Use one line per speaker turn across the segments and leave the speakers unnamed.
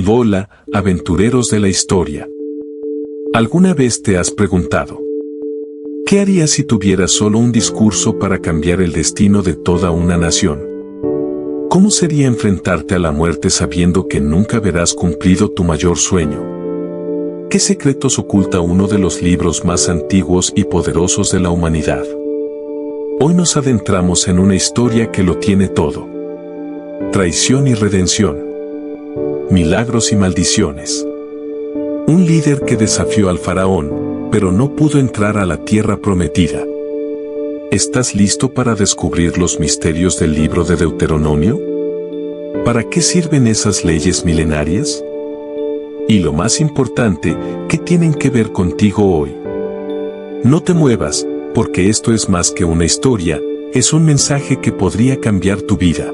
Hola, aventureros de la historia. ¿Alguna vez te has preguntado qué harías si tuvieras solo un discurso para cambiar el destino de toda una nación? ¿Cómo sería enfrentarte a la muerte sabiendo que nunca verás cumplido tu mayor sueño? ¿Qué secretos oculta uno de los libros más antiguos y poderosos de la humanidad? Hoy nos adentramos en una historia que lo tiene todo. Traición y redención. Milagros y maldiciones. Un líder que desafió al faraón, pero no pudo entrar a la tierra prometida. ¿Estás listo para descubrir los misterios del libro de Deuteronomio? ¿Para qué sirven esas leyes milenarias? Y lo más importante, ¿qué tienen que ver contigo hoy? No te muevas, porque esto es más que una historia, es un mensaje que podría cambiar tu vida.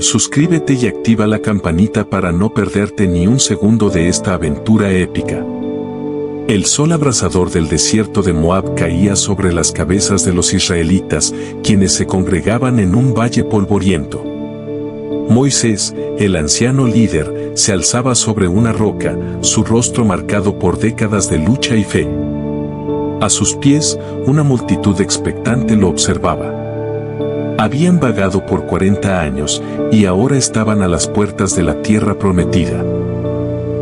Suscríbete y activa la campanita para no perderte ni un segundo de esta aventura épica. El sol abrasador del desierto de Moab caía sobre las cabezas de los israelitas, quienes se congregaban en un valle polvoriento. Moisés, el anciano líder, se alzaba sobre una roca, su rostro marcado por décadas de lucha y fe. A sus pies, una multitud expectante lo observaba. Habían vagado por 40 años, y ahora estaban a las puertas de la tierra prometida.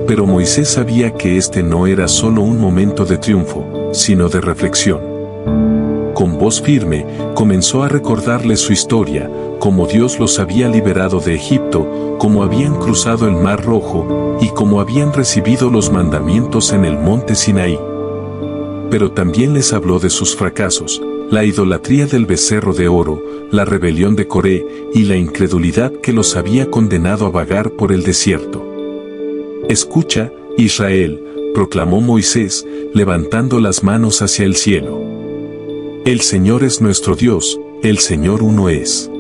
Pero Moisés sabía que este no era solo un momento de triunfo, sino de reflexión. Con voz firme, comenzó a recordarles su historia, cómo Dios los había liberado de Egipto, cómo habían cruzado el Mar Rojo, y cómo habían recibido los mandamientos en el monte Sinaí. Pero también les habló de sus fracasos, la idolatría del becerro de oro, la rebelión de Coré y la incredulidad que los había condenado a vagar por el desierto. Escucha, Israel, proclamó Moisés, levantando las manos hacia el cielo. El Señor es nuestro Dios, el Señor uno es.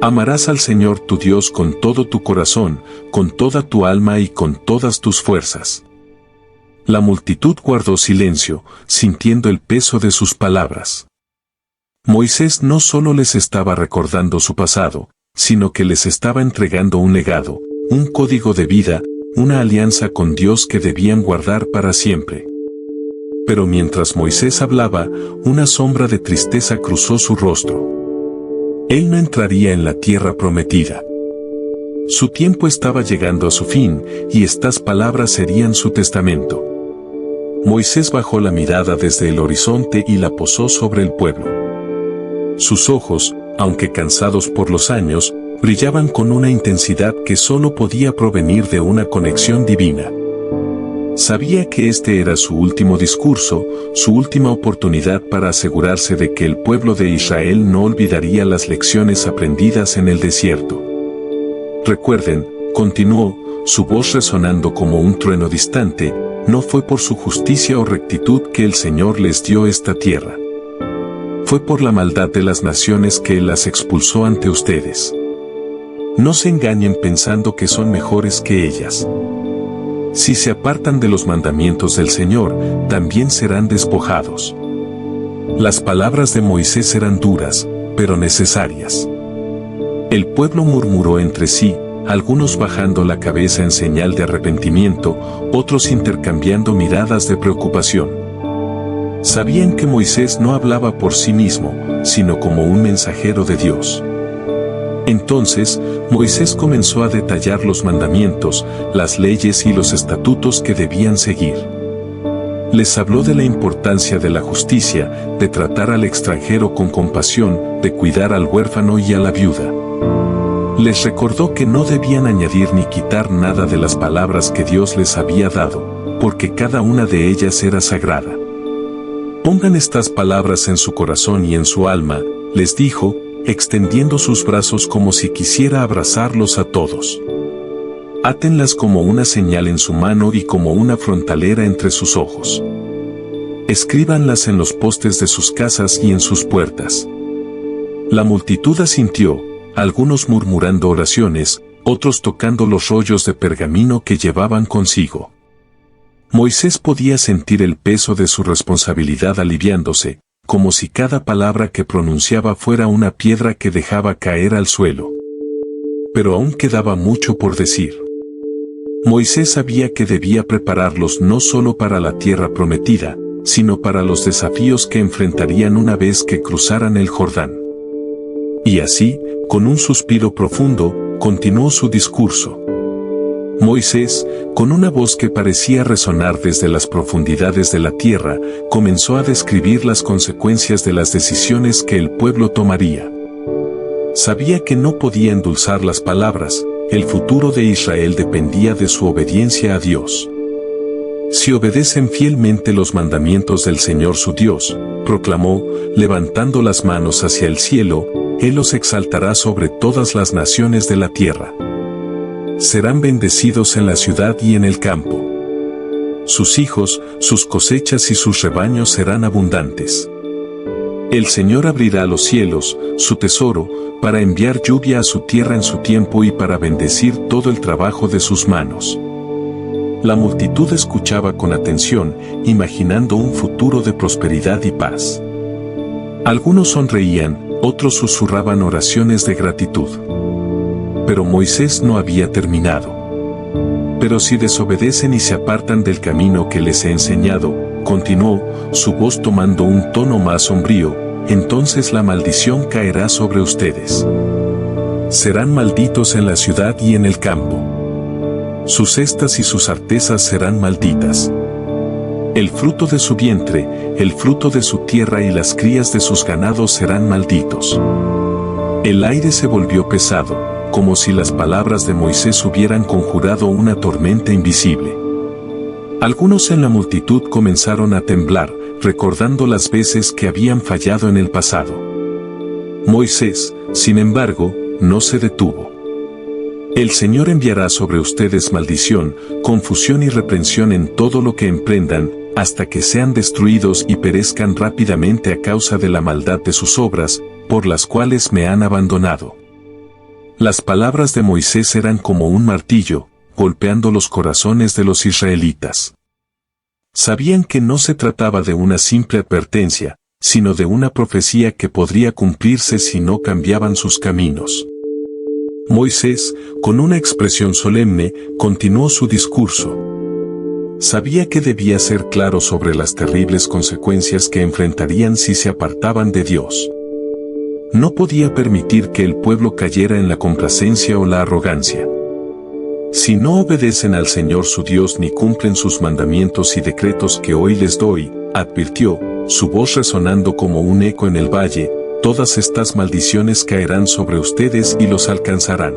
Amarás al Señor tu Dios con todo tu corazón, con toda tu alma y con todas tus fuerzas. La multitud guardó silencio, sintiendo el peso de sus palabras. Moisés no solo les estaba recordando su pasado, sino que les estaba entregando un legado, un código de vida, una alianza con Dios que debían guardar para siempre. Pero mientras Moisés hablaba, una sombra de tristeza cruzó su rostro. Él no entraría en la tierra prometida. Su tiempo estaba llegando a su fin, y estas palabras serían su testamento. Moisés bajó la mirada desde el horizonte y la posó sobre el pueblo. Sus ojos, aunque cansados por los años, brillaban con una intensidad que solo podía provenir de una conexión divina. Sabía que este era su último discurso, su última oportunidad para asegurarse de que el pueblo de Israel no olvidaría las lecciones aprendidas en el desierto. Recuerden, continuó, su voz resonando como un trueno distante, no fue por su justicia o rectitud que el Señor les dio esta tierra. Fue por la maldad de las naciones que Él las expulsó ante ustedes. No se engañen pensando que son mejores que ellas. Si se apartan de los mandamientos del Señor, también serán despojados. Las palabras de Moisés eran duras, pero necesarias. El pueblo murmuró entre sí, algunos bajando la cabeza en señal de arrepentimiento, otros intercambiando miradas de preocupación. Sabían que Moisés no hablaba por sí mismo, sino como un mensajero de Dios. Entonces, Moisés comenzó a detallar los mandamientos, las leyes y los estatutos que debían seguir. Les habló de la importancia de la justicia, de tratar al extranjero con compasión, de cuidar al huérfano y a la viuda. Les recordó que no debían añadir ni quitar nada de las palabras que Dios les había dado, porque cada una de ellas era sagrada. Pongan estas palabras en su corazón y en su alma, les dijo, extendiendo sus brazos como si quisiera abrazarlos a todos. Átenlas como una señal en su mano y como una frontalera entre sus ojos. Escríbanlas en los postes de sus casas y en sus puertas. La multitud asintió, algunos murmurando oraciones, otros tocando los rollos de pergamino que llevaban consigo. Moisés podía sentir el peso de su responsabilidad aliviándose, como si cada palabra que pronunciaba fuera una piedra que dejaba caer al suelo. Pero aún quedaba mucho por decir. Moisés sabía que debía prepararlos no solo para la tierra prometida, sino para los desafíos que enfrentarían una vez que cruzaran el Jordán. Y así, con un suspiro profundo, continuó su discurso. Moisés, con una voz que parecía resonar desde las profundidades de la tierra, comenzó a describir las consecuencias de las decisiones que el pueblo tomaría. Sabía que no podía endulzar las palabras, el futuro de Israel dependía de su obediencia a Dios. Si obedecen fielmente los mandamientos del Señor su Dios, proclamó, levantando las manos hacia el cielo, Él los exaltará sobre todas las naciones de la tierra. Serán bendecidos en la ciudad y en el campo. Sus hijos, sus cosechas y sus rebaños serán abundantes. El Señor abrirá los cielos, su tesoro, para enviar lluvia a su tierra en su tiempo y para bendecir todo el trabajo de sus manos. La multitud escuchaba con atención, imaginando un futuro de prosperidad y paz. Algunos sonreían, otros susurraban oraciones de gratitud. Pero Moisés no había terminado. Pero si desobedecen y se apartan del camino que les he enseñado, continuó, su voz tomando un tono más sombrío, entonces la maldición caerá sobre ustedes. Serán malditos en la ciudad y en el campo. Sus cestas y sus artesas serán malditas. El fruto de su vientre, el fruto de su tierra y las crías de sus ganados serán malditos. El aire se volvió pesado, como si las palabras de Moisés hubieran conjurado una tormenta invisible. Algunos en la multitud comenzaron a temblar, recordando las veces que habían fallado en el pasado. Moisés, sin embargo, no se detuvo. El Señor enviará sobre ustedes maldición, confusión y reprensión en todo lo que emprendan, hasta que sean destruidos y perezcan rápidamente a causa de la maldad de sus obras, por las cuales me han abandonado. Las palabras de Moisés eran como un martillo, golpeando los corazones de los israelitas. Sabían que no se trataba de una simple advertencia, sino de una profecía que podría cumplirse si no cambiaban sus caminos. Moisés, con una expresión solemne, continuó su discurso. Sabía que debía ser claro sobre las terribles consecuencias que enfrentarían si se apartaban de Dios. No podía permitir que el pueblo cayera en la complacencia o la arrogancia. Si no obedecen al Señor su Dios ni cumplen sus mandamientos y decretos que hoy les doy, advirtió, su voz resonando como un eco en el valle, todas estas maldiciones caerán sobre ustedes y los alcanzarán.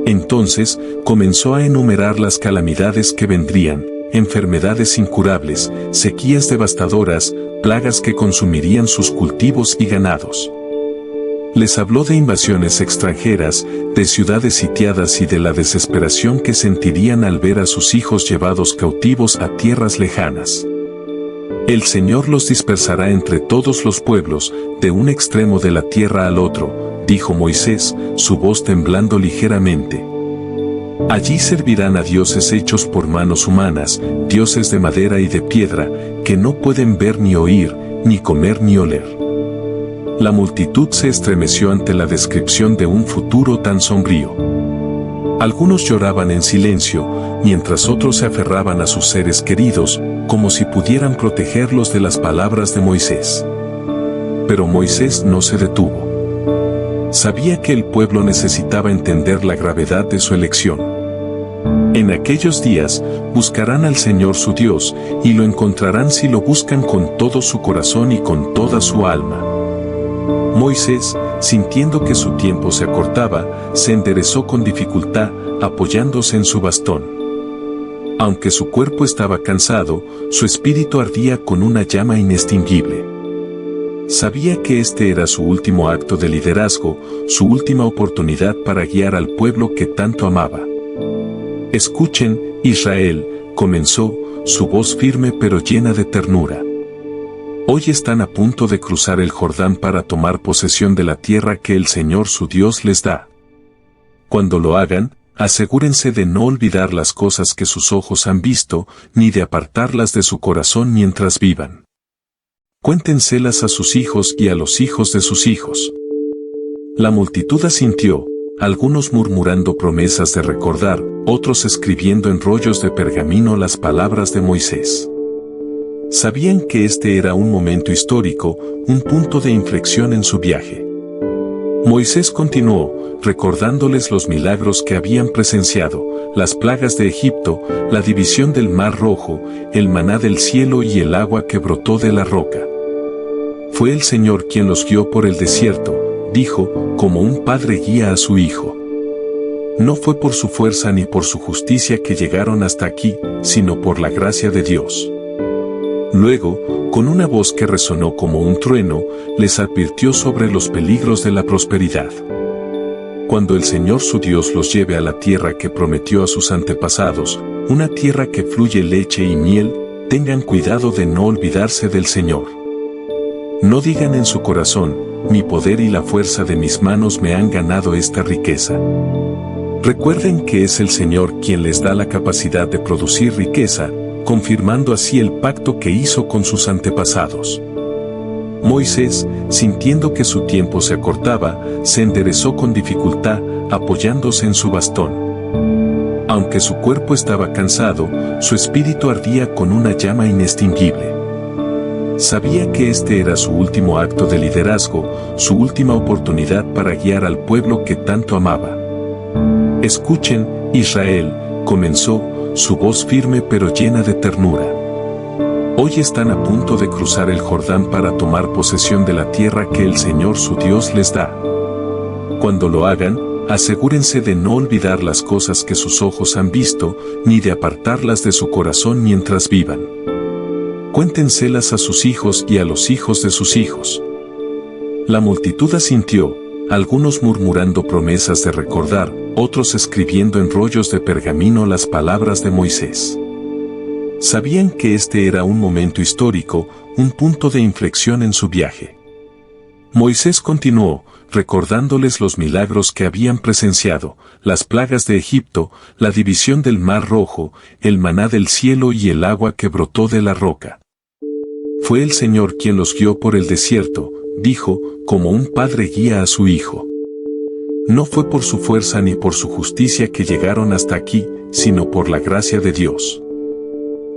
Entonces, comenzó a enumerar las calamidades que vendrían, enfermedades incurables, sequías devastadoras, plagas que consumirían sus cultivos y ganados. Les habló de invasiones extranjeras, de ciudades sitiadas y de la desesperación que sentirían al ver a sus hijos llevados cautivos a tierras lejanas. El Señor los dispersará entre todos los pueblos, de un extremo de la tierra al otro, dijo Moisés, su voz temblando ligeramente. Allí servirán a dioses hechos por manos humanas, dioses de madera y de piedra, que no pueden ver ni oír, ni comer ni oler. La multitud se estremeció ante la descripción de un futuro tan sombrío. Algunos lloraban en silencio, mientras otros se aferraban a sus seres queridos, como si pudieran protegerlos de las palabras de Moisés. Pero Moisés no se detuvo. Sabía que el pueblo necesitaba entender la gravedad de su elección. En aquellos días, buscarán al Señor su Dios, y lo encontrarán si lo buscan con todo su corazón y con toda su alma. Moisés, sintiendo que su tiempo se acortaba, se enderezó con dificultad, apoyándose en su bastón. Aunque su cuerpo estaba cansado, su espíritu ardía con una llama inextinguible. Sabía que este era su último acto de liderazgo, su última oportunidad para guiar al pueblo que tanto amaba. Escuchen, Israel, comenzó, su voz firme pero llena de ternura. Hoy están a punto de cruzar el Jordán para tomar posesión de la tierra que el Señor su Dios les da. Cuando lo hagan, asegúrense de no olvidar las cosas que sus ojos han visto, ni de apartarlas de su corazón mientras vivan. Cuéntenselas a sus hijos y a los hijos de sus hijos. La multitud asintió, algunos murmurando promesas de recordar, otros escribiendo en rollos de pergamino las palabras de Moisés. Sabían que este era un momento histórico, un punto de inflexión en su viaje. Moisés continuó, recordándoles los milagros que habían presenciado, las plagas de Egipto, la división del Mar Rojo, el maná del cielo y el agua que brotó de la roca. Fue el Señor quien los guió por el desierto, dijo, como un padre guía a su hijo. No fue por su fuerza ni por su justicia que llegaron hasta aquí, sino por la gracia de Dios. Luego, con una voz que resonó como un trueno, les advirtió sobre los peligros de la prosperidad. Cuando el Señor su Dios los lleve a la tierra que prometió a sus antepasados, una tierra que fluye leche y miel, tengan cuidado de no olvidarse del Señor. No digan en su corazón, mi poder y la fuerza de mis manos me han ganado esta riqueza. Recuerden que es el Señor quien les da la capacidad de producir riqueza, confirmando así el pacto que hizo con sus antepasados. Moisés, sintiendo que su tiempo se acortaba, se enderezó con dificultad, apoyándose en su bastón. Aunque su cuerpo estaba cansado, su espíritu ardía con una llama inextinguible. Sabía que este era su último acto de liderazgo, su última oportunidad para guiar al pueblo que tanto amaba. Escuchen, Israel, comenzó, su voz firme pero llena de ternura. Hoy están a punto de cruzar el Jordán para tomar posesión de la tierra que el Señor su Dios les da. Cuando lo hagan, asegúrense de no olvidar las cosas que sus ojos han visto, ni de apartarlas de su corazón mientras vivan. Cuéntenselas a sus hijos y a los hijos de sus hijos. La multitud asintió, algunos murmurando promesas de recordar, otros escribiendo en rollos de pergamino las palabras de Moisés. Sabían que este era un momento histórico, un punto de inflexión en su viaje. Moisés continuó, recordándoles los milagros que habían presenciado, las plagas de Egipto, la división del Mar Rojo, el maná del cielo y el agua que brotó de la roca. Fue el Señor quien los guió por el desierto, dijo, como un padre guía a su hijo. No fue por su fuerza ni por su justicia que llegaron hasta aquí, sino por la gracia de Dios.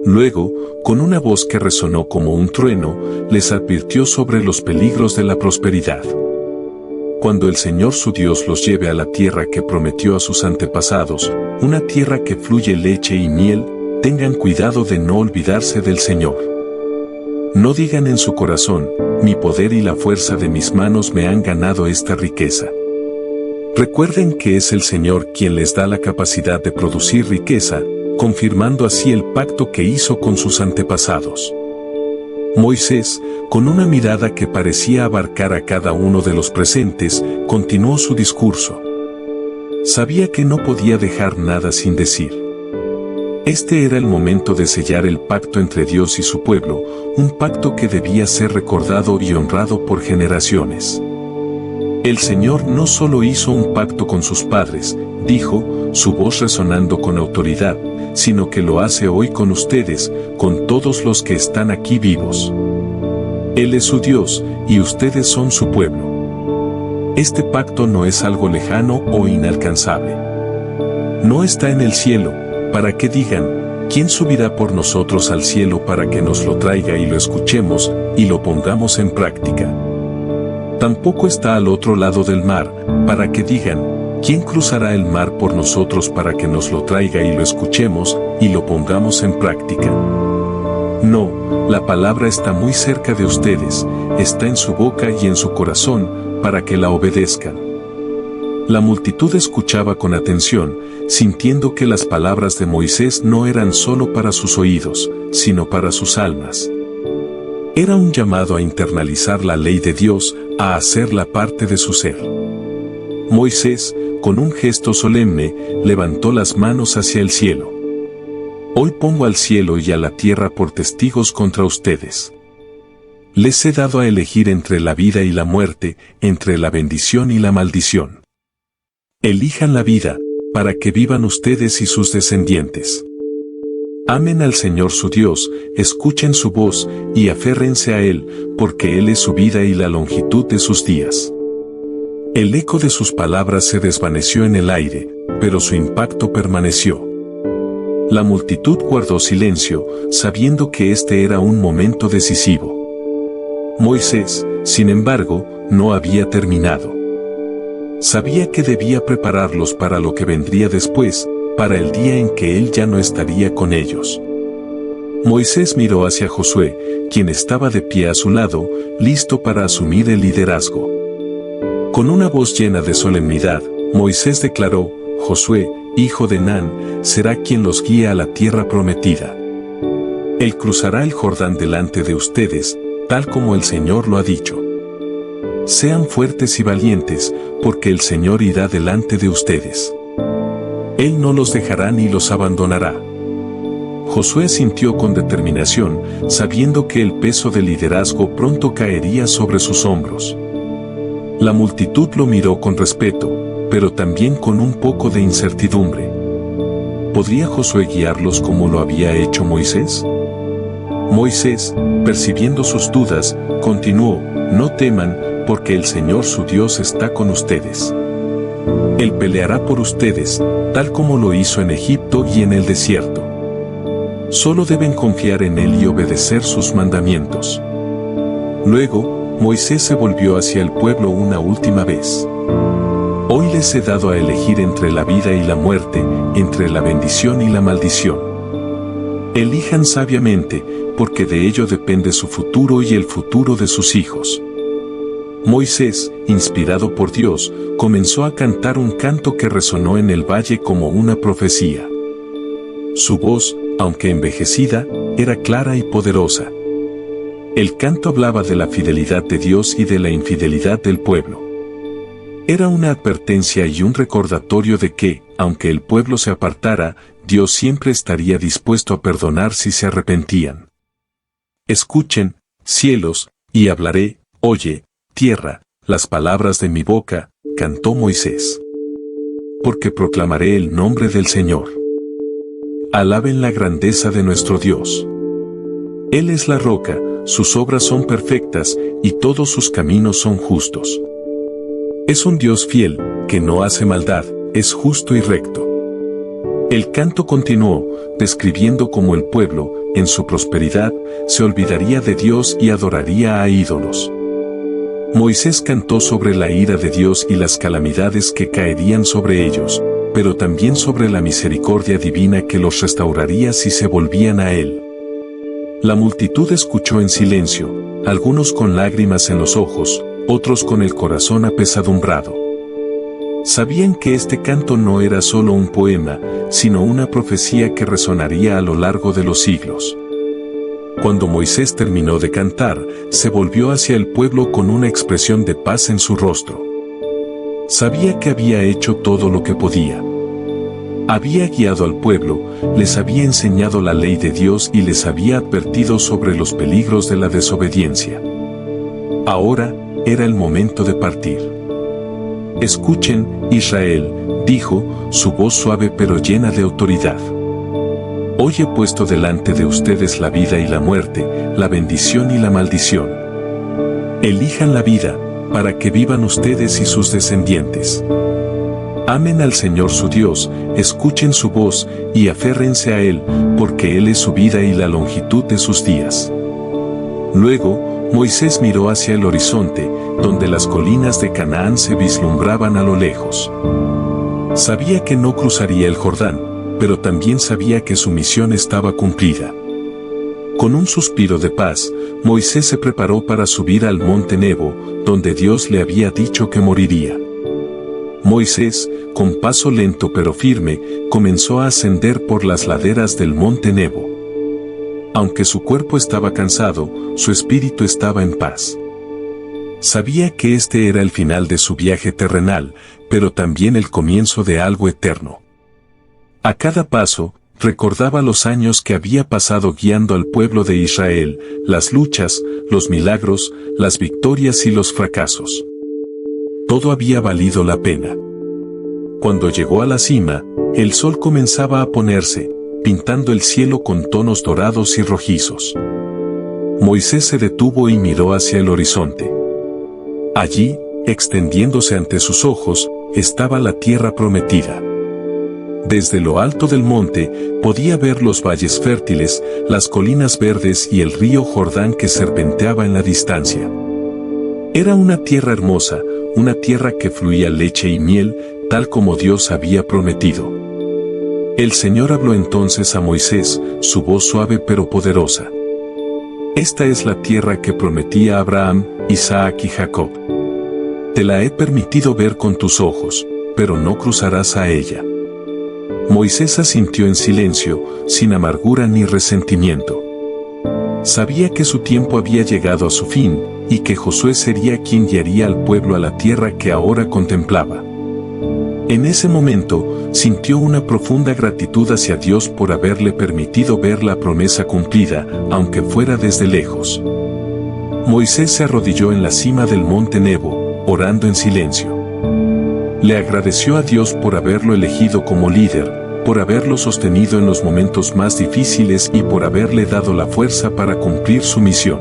Luego, con una voz que resonó como un trueno, les advirtió sobre los peligros de la prosperidad. Cuando el Señor su Dios los lleve a la tierra que prometió a sus antepasados, una tierra que fluye leche y miel, tengan cuidado de no olvidarse del Señor. No digan en su corazón, mi poder y la fuerza de mis manos me han ganado esta riqueza. Recuerden que es el Señor quien les da la capacidad de producir riqueza, confirmando así el pacto que hizo con sus antepasados. Moisés, con una mirada que parecía abarcar a cada uno de los presentes, continuó su discurso. Sabía que no podía dejar nada sin decir. Este era el momento de sellar el pacto entre Dios y su pueblo, un pacto que debía ser recordado y honrado por generaciones. El Señor no solo hizo un pacto con sus padres, dijo, su voz resonando con autoridad, sino que lo hace hoy con ustedes, con todos los que están aquí vivos. Él es su Dios, y ustedes son su pueblo. Este pacto no es algo lejano o inalcanzable. No está en el cielo, para que digan, ¿quién subirá por nosotros al cielo para que nos lo traiga y lo escuchemos, y lo pongamos en práctica? Tampoco está al otro lado del mar, para que digan, ¿quién cruzará el mar por nosotros para que nos lo traiga y lo escuchemos, y lo pongamos en práctica? No, la palabra está muy cerca de ustedes, está en su boca y en su corazón, para que la obedezcan. La multitud escuchaba con atención, sintiendo que las palabras de Moisés no eran solo para sus oídos, sino para sus almas. Era un llamado a internalizar la ley de Dios, a hacerla parte de su ser. Moisés, con un gesto solemne, levantó las manos hacia el cielo. Hoy pongo al cielo y a la tierra por testigos contra ustedes. Les he dado a elegir entre la vida y la muerte, entre la bendición y la maldición. Elijan la vida, para que vivan ustedes y sus descendientes. Amen al Señor su Dios, escuchen su voz, y aférrense a Él, porque Él es su vida y la longitud de sus días. El eco de sus palabras se desvaneció en el aire, pero su impacto permaneció. La multitud guardó silencio, sabiendo que este era un momento decisivo. Moisés, sin embargo, no había terminado. Sabía que debía prepararlos para lo que vendría después, para el día en que él ya no estaría con ellos. Moisés miró hacia Josué, quien estaba de pie a su lado, listo para asumir el liderazgo. Con una voz llena de solemnidad, Moisés declaró: Josué, hijo de Nun, será quien los guíe a la tierra prometida. Él cruzará el Jordán delante de ustedes, tal como el Señor lo ha dicho. Sean fuertes y valientes, porque el Señor irá delante de ustedes. Él no los dejará ni los abandonará. Josué sintió con determinación, sabiendo que el peso del liderazgo pronto caería sobre sus hombros. La multitud lo miró con respeto, pero también con un poco de incertidumbre. ¿Podría Josué guiarlos como lo había hecho Moisés? Moisés, percibiendo sus dudas, continuó: no teman, porque el Señor su Dios está con ustedes. Él peleará por ustedes, tal como lo hizo en Egipto y en el desierto. Solo deben confiar en Él y obedecer sus mandamientos. Luego, Moisés se volvió hacia el pueblo una última vez. Hoy les he dado a elegir entre la vida y la muerte, entre la bendición y la maldición. Elijan sabiamente, porque de ello depende su futuro y el futuro de sus hijos. Moisés, inspirado por Dios, comenzó a cantar un canto que resonó en el valle como una profecía. Su voz, aunque envejecida, era clara y poderosa. El canto hablaba de la fidelidad de Dios y de la infidelidad del pueblo. Era una advertencia y un recordatorio de que, aunque el pueblo se apartara, Dios siempre estaría dispuesto a perdonar si se arrepentían. Escuchen, cielos, y hablaré, oye, tierra, las palabras de mi boca, cantó Moisés. Porque proclamaré el nombre del Señor. Alaben la grandeza de nuestro Dios. Él es la roca, sus obras son perfectas, y todos sus caminos son justos. Es un Dios fiel, que no hace maldad, es justo y recto. El canto continuó, describiendo cómo el pueblo, en su prosperidad, se olvidaría de Dios y adoraría a ídolos. Moisés cantó sobre la ira de Dios y las calamidades que caerían sobre ellos, pero también sobre la misericordia divina que los restauraría si se volvían a Él. La multitud escuchó en silencio, algunos con lágrimas en los ojos, otros con el corazón apesadumbrado. Sabían que este canto no era solo un poema, sino una profecía que resonaría a lo largo de los siglos. Cuando Moisés terminó de cantar, se volvió hacia el pueblo con una expresión de paz en su rostro. Sabía que había hecho todo lo que podía. Había guiado al pueblo, les había enseñado la ley de Dios y les había advertido sobre los peligros de la desobediencia. Ahora, era el momento de partir. Escuchen, Israel, dijo, su voz suave pero llena de autoridad. Hoy he puesto delante de ustedes la vida y la muerte, la bendición y la maldición. Elijan la vida, para que vivan ustedes y sus descendientes. Amen al Señor su Dios, escuchen su voz, y aférrense a Él, porque Él es su vida y la longitud de sus días. Luego, Moisés miró hacia el horizonte, donde las colinas de Canaán se vislumbraban a lo lejos. Sabía que no cruzaría el Jordán, pero también sabía que su misión estaba cumplida. Con un suspiro de paz, Moisés se preparó para subir al monte Nebo, donde Dios le había dicho que moriría. Moisés, con paso lento pero firme, comenzó a ascender por las laderas del monte Nebo. Aunque su cuerpo estaba cansado, su espíritu estaba en paz. Sabía que este era el final de su viaje terrenal, pero también el comienzo de algo eterno. A cada paso, recordaba los años que había pasado guiando al pueblo de Israel, las luchas, los milagros, las victorias y los fracasos. Todo había valido la pena. Cuando llegó a la cima, el sol comenzaba a ponerse, pintando el cielo con tonos dorados y rojizos. Moisés se detuvo y miró hacia el horizonte. Allí, extendiéndose ante sus ojos, estaba la tierra prometida. Desde lo alto del monte podía ver los valles fértiles, las colinas verdes y el río Jordán que serpenteaba en la distancia. Era una tierra hermosa, una tierra que fluía leche y miel, tal como Dios había prometido. El Señor habló entonces a Moisés, su voz suave pero poderosa. Esta es la tierra que prometí a Abraham, Isaac y Jacob. Te la he permitido ver con tus ojos, pero no cruzarás a ella. Moisés asintió en silencio, sin amargura ni resentimiento. Sabía que su tiempo había llegado a su fin, y que Josué sería quien guiaría al pueblo a la tierra que ahora contemplaba. En ese momento, sintió una profunda gratitud hacia Dios por haberle permitido ver la promesa cumplida, aunque fuera desde lejos. Moisés se arrodilló en la cima del monte Nebo, orando en silencio. Le agradeció a Dios por haberlo elegido como líder, por haberlo sostenido en los momentos más difíciles y por haberle dado la fuerza para cumplir su misión.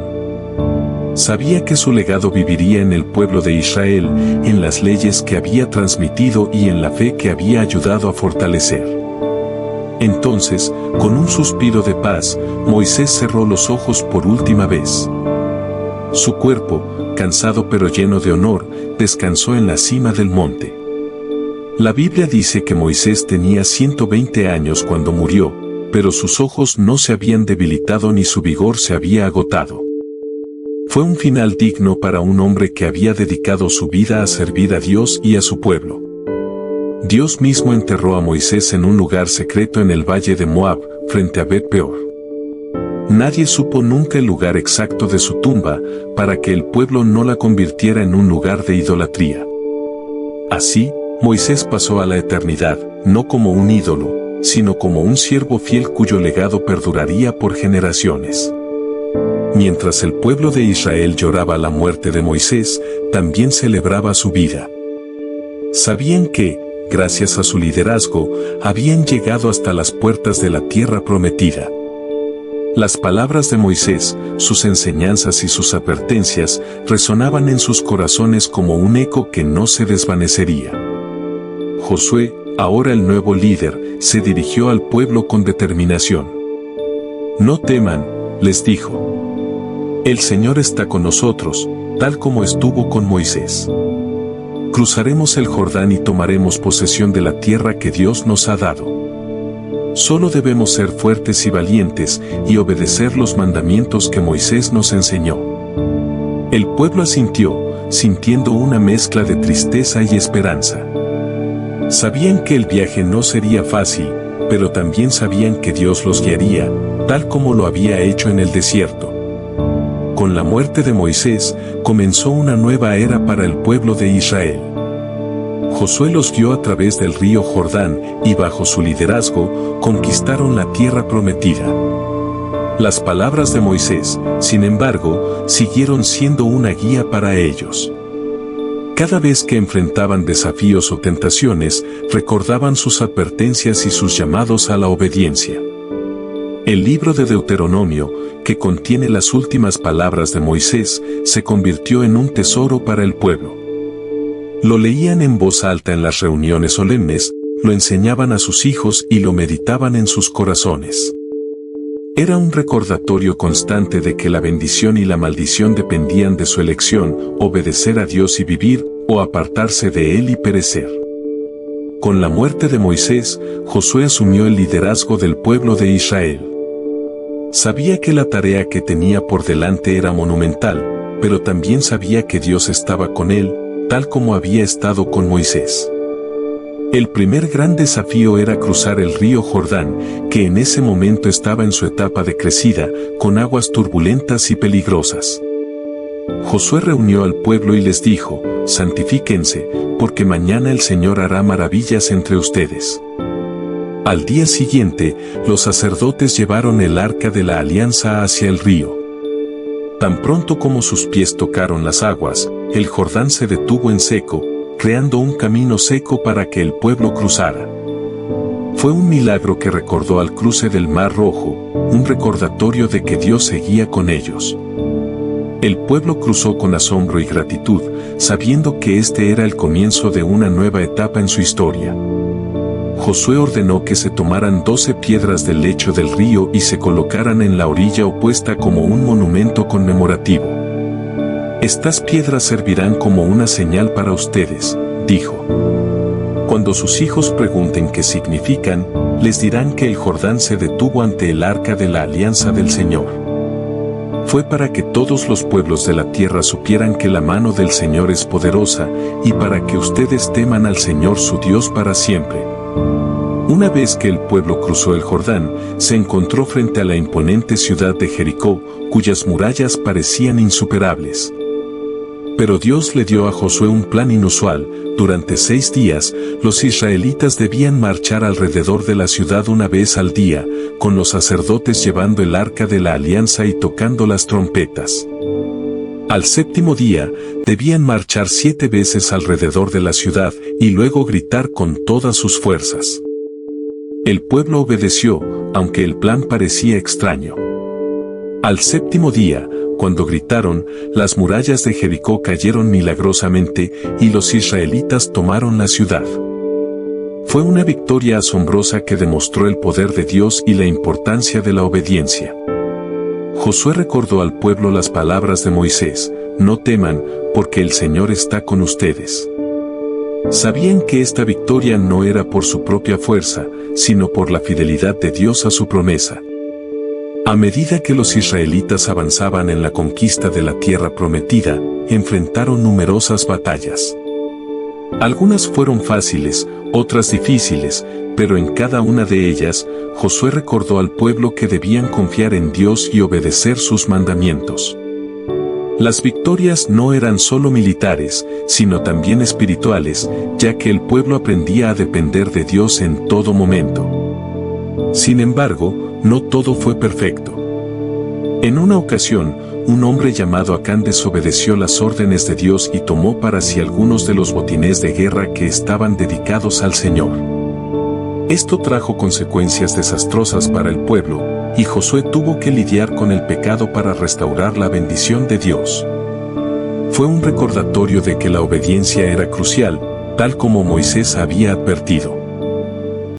Sabía que su legado viviría en el pueblo de Israel, en las leyes que había transmitido y en la fe que había ayudado a fortalecer. Entonces, con un suspiro de paz, Moisés cerró los ojos por última vez. Su cuerpo, cansado pero lleno de honor, descansó en la cima del monte. La Biblia dice que Moisés tenía 120 años cuando murió, pero sus ojos no se habían debilitado ni su vigor se había agotado. Fue un final digno para un hombre que había dedicado su vida a servir a Dios y a su pueblo. Dios mismo enterró a Moisés en un lugar secreto en el valle de Moab, frente a Bet-peor. Nadie supo nunca el lugar exacto de su tumba, para que el pueblo no la convirtiera en un lugar de idolatría. Así, Moisés pasó a la eternidad, no como un ídolo, sino como un siervo fiel cuyo legado perduraría por generaciones. Mientras el pueblo de Israel lloraba la muerte de Moisés, también celebraba su vida. Sabían que, gracias a su liderazgo, habían llegado hasta las puertas de la tierra prometida. Las palabras de Moisés, sus enseñanzas y sus advertencias resonaban en sus corazones como un eco que no se desvanecería. Josué, ahora el nuevo líder, se dirigió al pueblo con determinación. No teman, les dijo. El Señor está con nosotros, tal como estuvo con Moisés. Cruzaremos el Jordán y tomaremos posesión de la tierra que Dios nos ha dado. Solo debemos ser fuertes y valientes y obedecer los mandamientos que Moisés nos enseñó. El pueblo asintió, sintiendo una mezcla de tristeza y esperanza. Sabían que el viaje no sería fácil, pero también sabían que Dios los guiaría, tal como lo había hecho en el desierto. Con la muerte de Moisés, comenzó una nueva era para el pueblo de Israel. Josué los guió a través del río Jordán y bajo su liderazgo, conquistaron la tierra prometida. Las palabras de Moisés, sin embargo, siguieron siendo una guía para ellos. Cada vez que enfrentaban desafíos o tentaciones, recordaban sus advertencias y sus llamados a la obediencia. El libro de Deuteronomio, que contiene las últimas palabras de Moisés, se convirtió en un tesoro para el pueblo. Lo leían en voz alta en las reuniones solemnes, lo enseñaban a sus hijos y lo meditaban en sus corazones. Era un recordatorio constante de que la bendición y la maldición dependían de su elección, obedecer a Dios y vivir, o apartarse de él y perecer. Con la muerte de Moisés, Josué asumió el liderazgo del pueblo de Israel. Sabía que la tarea que tenía por delante era monumental, pero también sabía que Dios estaba con él, tal como había estado con Moisés. El primer gran desafío era cruzar el río Jordán, que en ese momento estaba en su etapa de crecida, con aguas turbulentas y peligrosas. Josué reunió al pueblo y les dijo: santifíquense, porque mañana el Señor hará maravillas entre ustedes. Al día siguiente, los sacerdotes llevaron el arca de la alianza hacia el río. Tan pronto como sus pies tocaron las aguas, el Jordán se detuvo en seco, creando un camino seco para que el pueblo cruzara. Fue un milagro que recordó al cruce del Mar Rojo, un recordatorio de que Dios seguía con ellos. El pueblo cruzó con asombro y gratitud, sabiendo que este era el comienzo de una nueva etapa en su historia. Josué ordenó que se tomaran 12 piedras del lecho del río y se colocaran en la orilla opuesta como un monumento conmemorativo. Estas piedras servirán como una señal para ustedes, dijo. Cuando sus hijos pregunten qué significan, les dirán que el Jordán se detuvo ante el arca de la alianza del Señor. Fue para que todos los pueblos de la tierra supieran que la mano del Señor es poderosa, y para que ustedes teman al Señor su Dios para siempre. Una vez que el pueblo cruzó el Jordán, se encontró frente a la imponente ciudad de Jericó, cuyas murallas parecían insuperables. Pero Dios le dio a Josué un plan inusual. Durante 6 días, los israelitas debían marchar alrededor de la ciudad una vez al día, con los sacerdotes llevando el arca de la alianza y tocando las trompetas. Al 7º día, debían marchar 7 veces alrededor de la ciudad y luego gritar con todas sus fuerzas. El pueblo obedeció, aunque el plan parecía extraño. Al 7º día, cuando gritaron, las murallas de Jericó cayeron milagrosamente y los israelitas tomaron la ciudad. Fue una victoria asombrosa que demostró el poder de Dios y la importancia de la obediencia. Josué recordó al pueblo las palabras de Moisés: no teman, porque el Señor está con ustedes. Sabían que esta victoria no era por su propia fuerza, sino por la fidelidad de Dios a su promesa. A medida que los israelitas avanzaban en la conquista de la tierra prometida, enfrentaron numerosas batallas. Algunas fueron fáciles, otras difíciles, pero en cada una de ellas, Josué recordó al pueblo que debían confiar en Dios y obedecer sus mandamientos. Las victorias no eran solo militares, sino también espirituales, ya que el pueblo aprendía a depender de Dios en todo momento. Sin embargo, no todo fue perfecto. En una ocasión, un hombre llamado Acán desobedeció las órdenes de Dios y tomó para sí algunos de los botines de guerra que estaban dedicados al Señor. Esto trajo consecuencias desastrosas para el pueblo, y Josué tuvo que lidiar con el pecado para restaurar la bendición de Dios. Fue un recordatorio de que la obediencia era crucial, tal como Moisés había advertido.